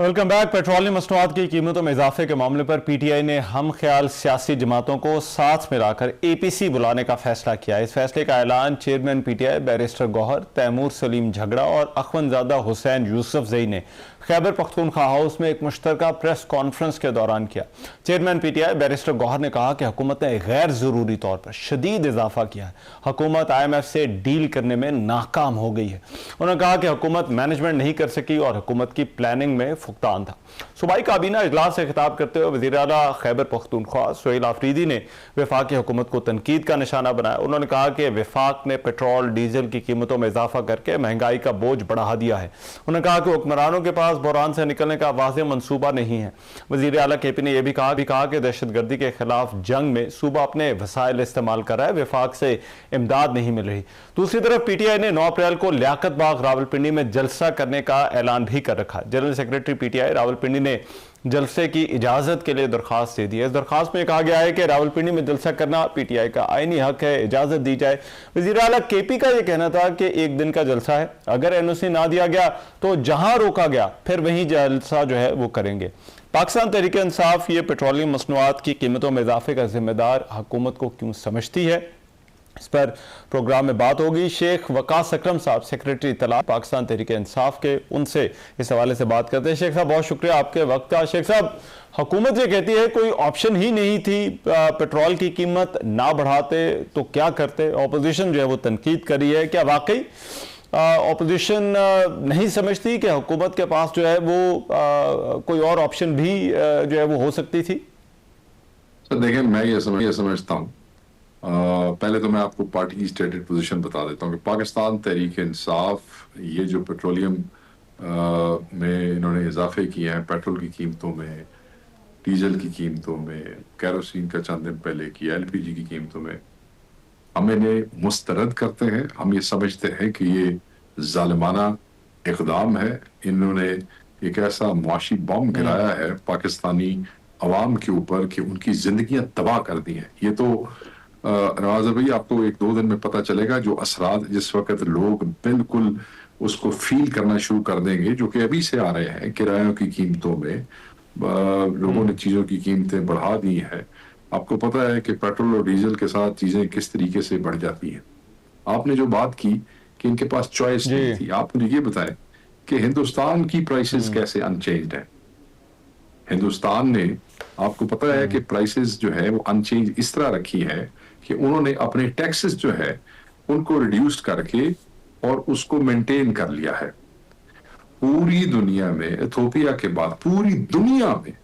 Welcome back. Petroleum मसनूआत की कीमतों में इजाफे के मामले पर पीटीआई ने हम ख्याल सियासी जमातों को साथ मिलाकर एपीसी बुलाने का फैसला किया। इस फैसले का ऐलान chairman PTI barrister Gohar, Taimur Saleem Jhagra और अखवंजादा हुसैन यूसुफजई ने खैबर पख्तूनख्वा हाउस में एक मुश्तरका प्रेस कॉन्फ्रेंस के दौरान किया। चेयरमैन पीटीआई बैरिस्टर गौहर ने कहा कि हुकूमत ने गैर जरूरी तौर पर शदीद इजाफा किया है। हुकूमत IMF से डील करने में नाकाम हो गई है। उन्होंने कहा कि हुकूमत मैनेजमेंट नहीं कर सकी और हुकूमत की प्लानिंग में फुकतान था। सूबाई काबीना इजलास से खिताब करते हुए वज़ीर आला खैबर पख्तूनख्वा सुहेल आफरीदी ने वफाकी हुकूमत को तनकीद का निशाना बनाया। उन्होंने कहा कि वफाक ने पेट्रोल डीजल की कीमतों में इजाफा करके महंगाई का बोझ बढ़ा दिया है। उन्होंने कहा कि हुक्मरानों के पास बहरान से निकलने का वाज़ेह मनसूबा नहीं है। वज़ीर आला KP ने यह भी कहा कि दहशतगर्दी के खिलाफ जंग में सूबा अपने वसाइल इस्तेमाल कर रहा है, वफाक से इमदाद नहीं मिल रही। दूसरी तरफ PTI ने 9 अप्रैल को लियाकत बाग रावलपिंडी में जलसा करने का ऐलान भी कर रखा। जनरल सेक्रेटरी PTI रावलपिंडी ने जलसे की इजाजत के लिए दरखास्त दे दी है। इस दरखास्त में कहा गया है कि रावलपिंडी में जलसा करना PTI का आईनी हक है, इजाजत दी जाए। वज़ीर आला KP का यह कहना था कि एक दिन का जलसा है, अगर NOC ना दिया गया तो जहां रोका गया फिर वहीं जलसा जो है वो करेंगे। पाकिस्तान तहरीक इंसाफ ये पेट्रोलियम मसनूआत की कीमतों में इजाफे का जिम्मेदार हुकूमत को क्यों समझती है, इस पर प्रोग्राम में बात होगी। शेख वकास अकरम साहब सेक्रेटरी इत्तला पाकिस्तान तहरीक इंसाफ के, उनसे इस हवाले से बात करते हैं। शेख साहब बहुत शुक्रिया आपके वक्त का। शेख साहब, हुकूमत ये कहती है कोई ऑप्शन ही नहीं थी, पेट्रोल की कीमत ना बढ़ाते तो क्या करते। ऑपोजिशन जो है वो तनकीद करी है, क्या वाकई ऑपोजिशन नहीं समझती कि हुकूमत के पास जो है वो कोई और ऑप्शन भी जो है वो हो सकती थी? सर देखिए, मैं ये समझता हूँ, पहले तो मैं आपको पार्टी की स्टेटेड पोजीशन बता देता हूँ कि पाकिस्तान तहरीक इंसाफ ये जो पेट्रोलियम में इन्होंने इजाफे किए हैं, पेट्रोल की कीमतों में, डीजल की कीमतों में, केरोसिन का चंद दिन पहले किया, LPG की कीमतों में, हम इन्हें मुस्तरद करते हैं। हम ये समझते हैं कि ये जालिमाना इक़दाम है। इन्होंने एक ऐसा मुआशी बम गिराया है पाकिस्तानी अवाम के ऊपर कि उनकी जिंदगियां तबाह कर दी हैं। ये तो नवाज भाई आपको 1-2 दिन में पता चलेगा जो असरात जिस वक्त लोग बिल्कुल उसको फील करना शुरू कर देंगे, जो कि अभी से आ रहे हैं। किरायों की कीमतों में लोगों ने चीजों की कीमतें बढ़ा दी है। आपको पता है कि पेट्रोल और डीजल के साथ चीजें किस तरीके से बढ़ जाती हैं। आपने जो बात की कि इनके पास चॉइस नहीं थी, आप मुझे ये बताएं कि हिंदुस्तान की प्राइसेस कैसे अनचेंज्ड है। हिंदुस्तान ने, आपको पता है कि प्राइसेस जो है वो अनचेंज इस तरह रखी है कि उन्होंने अपने टैक्सेस जो है उनको रिड्यूस करके और उसको मेंटेन कर लिया है। पूरी दुनिया में इथोपिया के बाद, पूरी दुनिया में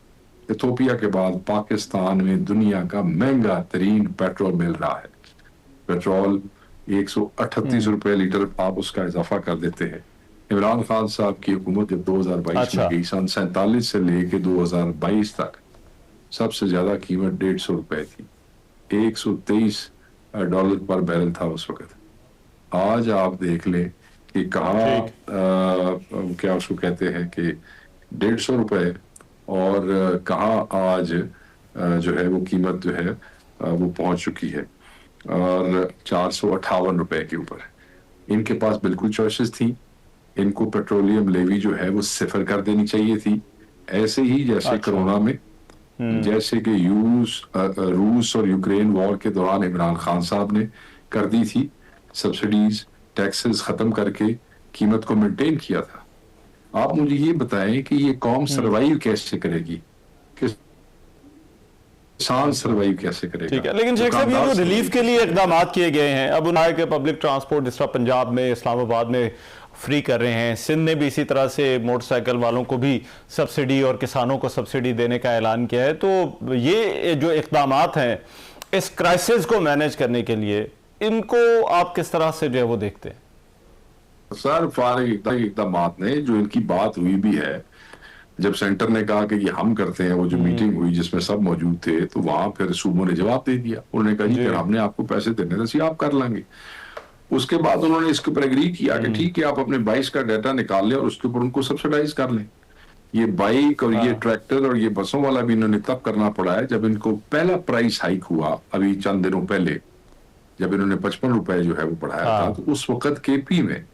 इथोपिया के बाद पाकिस्तान में दुनिया का महंगा तरीन पेट्रोल मिल रहा है। पेट्रोल 138 रुपए लीटर आप उसका इजाफा कर देते हैं। इमरान खान साहब की हुकूमत जब 2022 में गई, सन 47 से लेके 2022 तक सबसे ज्यादा कीमत 150 रुपए थी। $123 पर बैरल था उस वक्त। आज आप देख लें कि कहाँ क्या उसको कहते हैं कि 150 रुपए और कहाँ आज जो है वो कीमत जो है वो पहुंच चुकी है और 458 रुपए के ऊपर। इनके पास बिल्कुल चॉइसेस थी। इनको पेट्रोलियम लेवी जो है वो सिफर कर देनी चाहिए थी, ऐसे ही जैसे कोरोना में, जैसे कि रूस और यूक्रेन वॉर के दौरान इमरान खान साहब ने कर दी थी। सब्सिडीज, टैक्सेस खत्म करके कीमत को मेंटेन किया था। आप मुझे ये बताएं कि ये कौम सरवाइव कैसे करेगी, किसान सरवाइव कैसे करेगा? ठीक है, लेकिन शेख साहब ये जो रिलीफ के लिए इकदाम किए गए हैं, अब उन्होंने के पब्लिक ट्रांसपोर्ट जिस तरह पंजाब में, इस्लामाबाद में फ्री कर रहे हैं, सिंध ने भी इसी तरह से मोटरसाइकिल वालों को भी सब्सिडी और किसानों को सब्सिडी देने का ऐलान किया है, तो ये जो इकदाम हैं इस क्राइसिस को मैनेज करने के लिए, इनको आप किस तरह से जो है वो देखते हैं? सर फारिग इकदाम ने, जो इनकी बात हुई भी है, जब सेंटर ने कहा कि ये हम करते हैं, वो जो मीटिंग हुई जिसमें सब मौजूद थे, तो वहां फिर सूबों ने जवाब दे दिया। उन्होंने कहा जी फिर हमने आपको पैसे देने थे, आप कर लेंगे। उसके बाद उन्होंने इसके ऊपर एग्री किया कि ठीक है, आप अपने 22 का डाटा निकाल लें और उसके ऊपर उनको सब्सिडाइज कर लें। ये बाइक और ये ट्रैक्टर और ये बसों वाला भी इन्होंने तब करना पड़ा है जब इनको पहला प्राइस हाइक हुआ, अभी चंद दिनों पहले, जब इन्होंने 55 रुपए जो है वो बढ़ाया था। तो उस वक्त KP में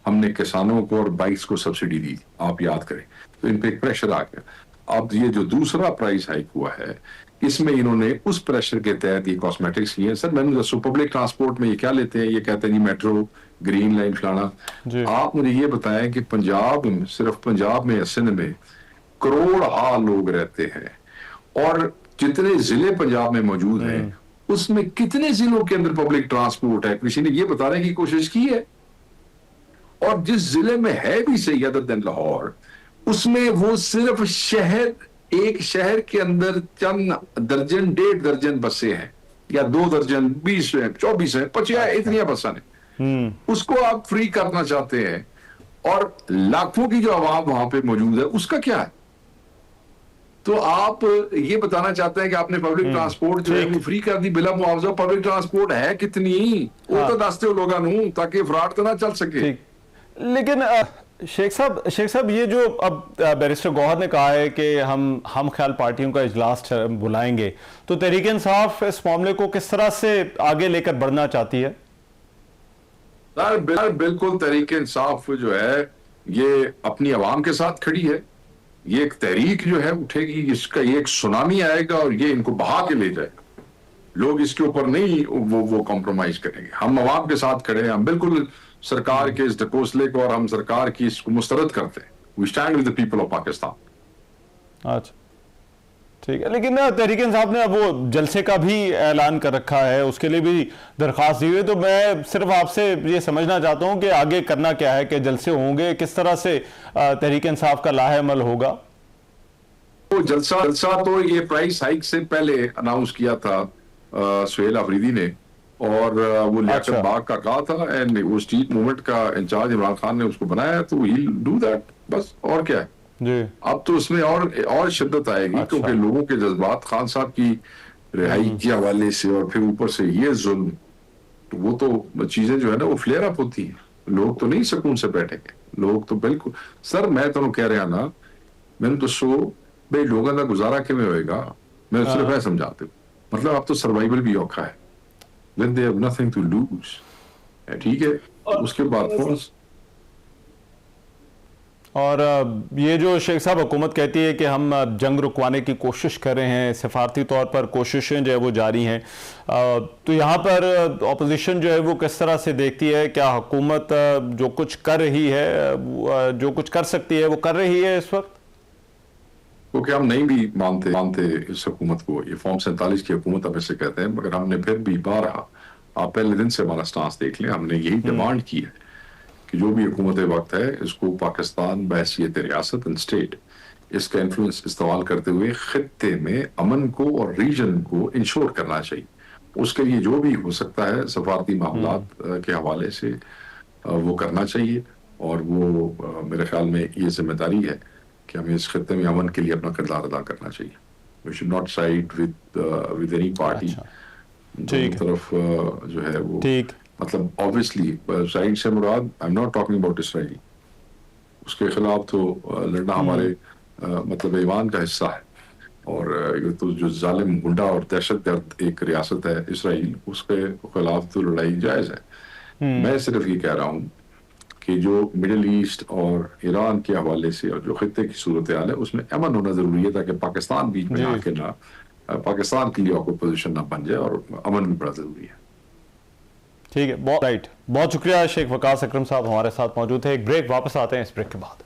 हमने किसानों को और बाइक्स को सब्सिडी दी, आप याद करें। तो इन पे एक प्रेशर आ गया। अब ये जो दूसरा प्राइस हाइक हुआ है, इसमें इन्होंने उस प्रेशर के तहत ये कॉस्मेटिक्स किए। सर मैंने दसो पब्लिक ट्रांसपोर्ट में ये क्या लेते हैं, ये कहते हैं जी मेट्रो, ग्रीन लाइन, फलाना। आप मुझे ये बताएं कि पंजाब में, सिर्फ पंजाब में, सिंध में करोड़ लोग रहते हैं, और जितने जिले पंजाब में मौजूद हैं उसमें कितने जिलों के अंदर पब्लिक ट्रांसपोर्ट है? किसी ने ये बताने की कोशिश की है? और जिस जिले में है भी सही अदर देन लाहौर, उसमें वो सिर्फ शहर, एक शहर के अंदर चंद दर्जन, 1.5 दर्जन बसें हैं, या 2 दर्जन, 20 है, 24 है, 25 है, इतनी बसें हैं। उसको आप फ्री करना चाहते हैं, और लाखों की जो आवाम वहां पे मौजूद है उसका क्या है? तो आप ये बताना चाहते हैं कि आपने पब्लिक ट्रांसपोर्ट जो है वो फ्री कर दी बिला मुआवजा। पब्लिक ट्रांसपोर्ट है कितनी, वो तो दसते हो लोगों नू, ताकि फ्रॉड तो ना चल सके। लेकिन शेख साहब ये जो अब बैरिस्टर गौहर ने कहा है कि हम ख्याल पार्टियों का इजलास बुलाएंगे, तो तहरीक इंसाफ इस मामले को किस तरह से आगे लेकर बढ़ना चाहती है? बिल्कुल तहरीक इंसाफ जो है ये अपनी आवाम के साथ खड़ी है। ये एक तहरीक जो है उठेगी, इसका ये एक सुनामी आएगा और ये इनको बहा के ले जाएगा। लोग इसके ऊपर नहीं वो कॉम्प्रोमाइज करेंगे। हम आवाम के साथ खड़े हैं, हम बिल्कुल सरकार के इस ढकोसले को, और हम सरकार की इसको मुस्तरद करते हैं। We stand with the people of Pakistan. अच्छा, ठीक है। लेकिन तहरीक इंसाफ ने अब वो जलसे का भी ऐलान कर रखा है, उसके लिए भी दरख्वास्त दी हुई है। तो मैं सिर्फ आपसे ये समझना चाहता हूं कि आगे करना क्या है, कि जलसे होंगे, किस तरह से तहरीक इंसाफ का लाहेअमल होगा? तो जलसा तो ये प्राइस हाइक से पहले अनाउंस किया था सुहेल अफरीदी ने, और वो लियाकत बाग का कहा था, एंड वो स्ट्रीट मूवमेंट का इंचार्ज इमरान खान ने उसको बनाया, तो ही डू दैट, बस। और क्या है जी। अब तो उसमें और शिद्दत आएगी। क्योंकि लोगों के जज्बात, खान साहब की रिहाई के हवाले से, और फिर ऊपर से ये जुल्म, तो वो तो चीजें जो है ना वो फ्लेयर अप होती है। लोग तो नहीं सुकून से बैठेंगे, लोग तो बिल्कुल। सर मैं तो कह रहा ना, मैंने तो सो भाई लोगों का गुजारा किमें होएगा, मैं सिर्फ है समझाते। मतलब अब तो सर्वाइवल भी औखा है, when they have nothing to lose, ठीक है। उसके बाद और ये जो शेख साहब हुकूमत कहती है कि हम जंग रुकवाने की कोशिश कर रहे हैं, सिफारती तौर पर कोशिशें जो है वो जारी हैं, तो यहाँ पर अपोजिशन जो है वो किस तरह से देखती है? क्या हुकूमत जो कुछ कर रही है, जो कुछ कर सकती है, वो कर रही है इस वक्त? क्योंकि हम नहीं भी मानते इस हुकूमत को, ये फॉर्म 47 की हुकूमत अब इसे कहते हैं, मगर हमने फिर भी बारहा, आप पहले दिन से हमारा स्टांस देख लें, हमने यही डिमांड की है कि जो भी हुकूमत वक्त है, इसको पाकिस्तान बहैसियत रियासत एंड स्टेट इसका इन्फ्लुएंस इस्तेमाल करते हुए खित्ते में अमन को और रीजन को इंश्योर करना चाहिए। उसके लिए जो भी हो सकता है सफारती मामलात के हवाले से वो करना चाहिए, और वो मेरे ख्याल में ये जिम्मेदारी है कि हमें इस खित्ते में अमन के लिए अपना किरदार अदा करना चाहिए। We should not side with any party. दोनों तरफ जो है वो, मतलब ऑब्वियसली साइड से मुराद, I am not talking about Israel, उसके खिलाफ तो लड़ना हमारे मतलब ईमान का हिस्सा है। और ये तो जो जालिम, गुंडा और दहशतगर्द एक रियासत है इसराइल, उसके खिलाफ तो लड़ाई जायज है। मैं सिर्फ ये कह रहा हूँ कि जो मिडिल ईस्ट और ईरान के हवाले से और जो खित्ते की सूरत हाल है उसमें अमन होना जरूरी है, ताकि पाकिस्तान बीच में आके ना, पाकिस्तान के लिए ऑक्यूपाइड पोजीशन ना बन जाए, और अमन भी बड़ा जरूरी है। ठीक है, बहुत शुक्रिया शेख वकास अकरम साहब हमारे साथ मौजूद है। एक ब्रेक, वापस आते हैं इस ब्रेक के बाद।